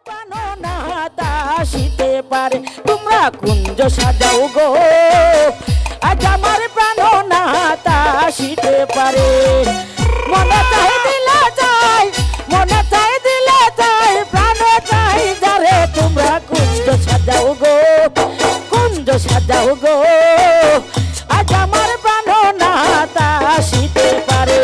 প্রাণনাথ আসিতে পারে তোমরা কুঞ্জ সাজাও গো আজ আমার প্রাণনাথ আসিতে পারে মনে চাই দিলে চাই মনে চাই দিলে চাই প্রাণ চাই যারে তোমরা কুঞ্জ সাজাও গো কুঞ্জ সাজাও গো আজ আমার প্রাণনাথ আসিতে পারে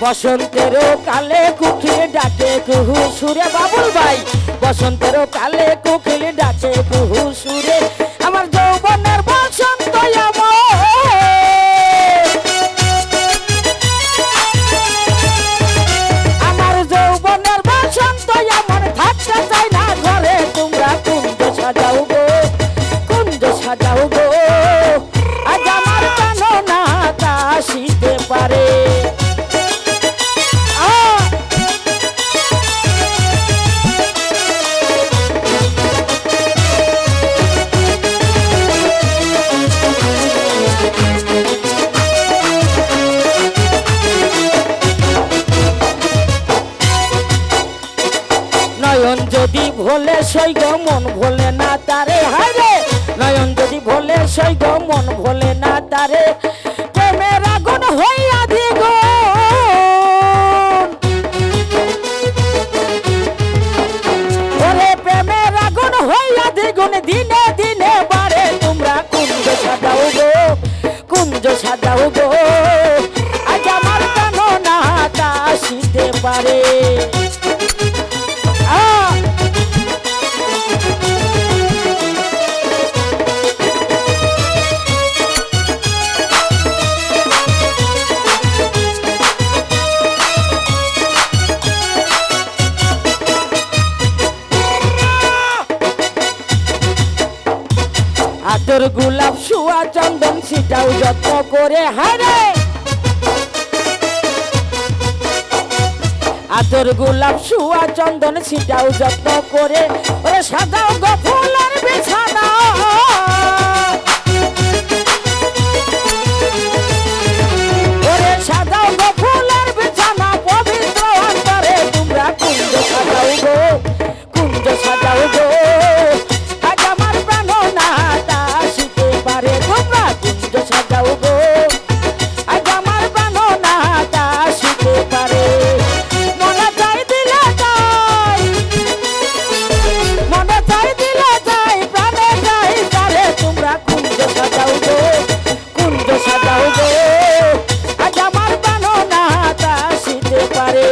বসন্তেরও কালে কুকিল ডাকে কুহু সুরে বাবুল ভাই বসন্তেরও কালে কুকিল ডাকে কুহু সুরে আমার যৌবনের বসন্ত আমার যৌবনের বসন্ত এমন থাকতে চাই না ঘরে তোমরা কুঞ্জ সাজাও গো কুঞ্জ সাজাও গো আজ আমার প্রাণনাথ আসিতে পারে নয়ন যদি ভোলে সৈগ মন ভোলে না তারে হারে নয়ন যদি ভোলে সৈগ মন ভোলে না তারে প্রেমের আগুন হইয়া দ্বিগুণ ওরে প্রেমের আগুন হইয়া দ্বিগুণ দিনে দিনে বাড়ে তোমরা কুঞ্জ সাজাও গো কুঞ্জ সাজাও গো আজ আমার প্রাণনাথ আসিতে পারে আতর গোলাপ শুয়া চন্দন সিটাও যত্ন করে হারে আতর গোলাপ শুয়া চন্দন সিটাও যত্ন করে ওরে সাজাও গো ফুলের বিছানা ওরে সাজাও গো ফুলের বিছানা পবিত্র অন্তরে তোমরা কুঞ্জ সাজাও গো কুঞ্জ সাজাও গো আজ আমার প্রাণনাথ আসিতে পারে তোমরা কুঞ্জ সাজাও গো আজ আমার প্রাণনাথ আসিতে পারে মনে চাই দিলে চাই মনে চাই দিলে চাই প্রাণে চাই তারে তোমরা কুঞ্জ সাজাও গো কুঞ্জ সাজাও গো আজ আমার প্রাণনাথ আসিতে পারে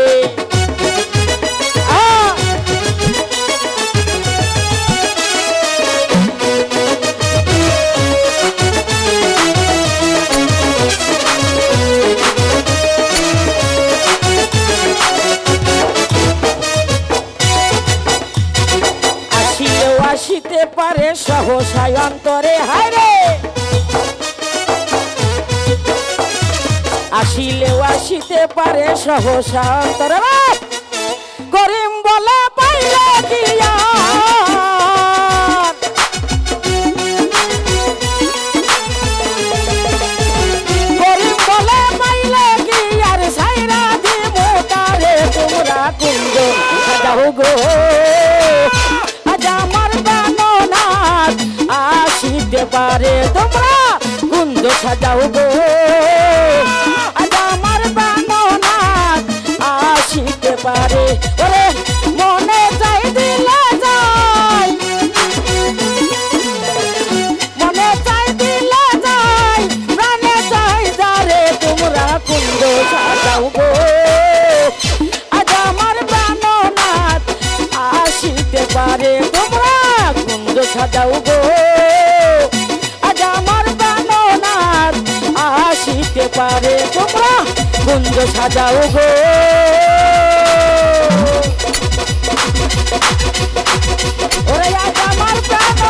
আসিতে পারে সহসায় অন্তরে হায়রে আসিলেও আসিতে পারে সহসা অন্তরে করিম বলে পাইলে কি করিম বলে পাইলে কি আর সাইরা দিমু তারে তোমরা কুঞ্জ সাজাও গো আজ আমার প্রাণনাথ আসিতে পারে তোমরা কুঞ্জ সাজাও গো আজ আমার প্রাণনাথ আসিতে পারে ওরে মনে চাই দিলে যাই মনে চাই দিলে যাই প্রাণে চাই যারে তোমরা কুঞ্জ সাজাও গো আজ আমার প্রাণনাথ আসিতে পারে তোমরা কুঞ্জ সাজাও গো আজ আমার প্রাণনাথ আসিতে পারে তোমরা কুঞ্জ সাজাও গো ওরে আজ আমার প্রাণনাথ